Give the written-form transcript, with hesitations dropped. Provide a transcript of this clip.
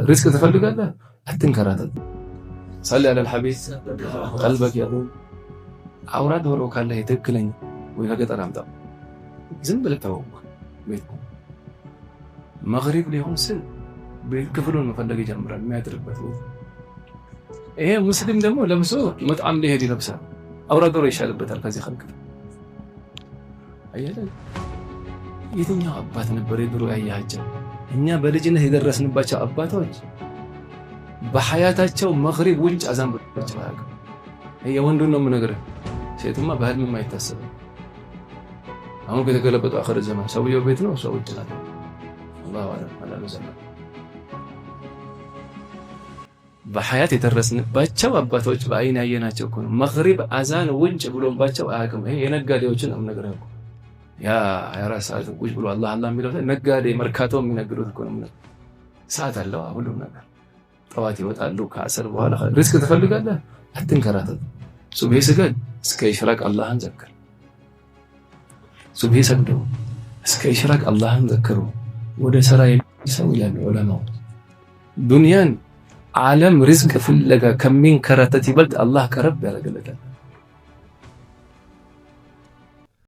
رزق تفلق الله أتنكرات صلي على الحبيب قلبك يقول أوراد ولوك الله يتكلني ويلقى طرامدا زنبل توب بيتكم مغرب ليهم سن بيكفلون مفلق جمرا ما يتربت إيه مسلم دمو لمسو مطعم ليه دي لبسه أوراد ورا يشالبታል ከዚህ خلق አየለ የትኛው አባት ነበር የድሮ ያያቸው እኛ በልጅነት የደረስንባቸው አባቶች በሐያታቸው መግሪብ ውጭ አዛን ብቻ ያውቃል የወንዱን ነው የምነግርህ ሴቱማ በህልም የማይታሰብ አሁን ከተገለበጠው አخر ዘመን ሰውየው ቤት ነው ሰው ውጭ ናት አላህ ወላ ዘመን በሐያት የደረስንባቸው አባቶች በአይን ያየናቸው እኮ ነው መግሪብ አዛን ውጭ ብሎባቸው አያውቅም ይሄ የነጋዴዎችን ነው የምነግርህ ያ 24 ሰዓት ቁጭ ብሎ አላህ የሚለው ነጋዴ መርካቶ የሚነግሩት እኮ ነው ሰዓት አለው ሁሉም ነገር ጠዋት ይወጣሉ ከአስር በኋላ ሪስክ ትፈልጋለህ አትንከራተት ሱብሂ ስገድ እስከ ይሽራቅ አላህን ዘክር ሱብሂ ሰግዱ እስከ ይሽራቅ አላህን ዘክሩ ወደ ሰራ ይሰው ይላል ዑለማው ዱንያን ዓለም ሪዝቅ ፍለጋ ከሚንከራተት ይበልጥ አላህ ቀረብ ያደርግለታል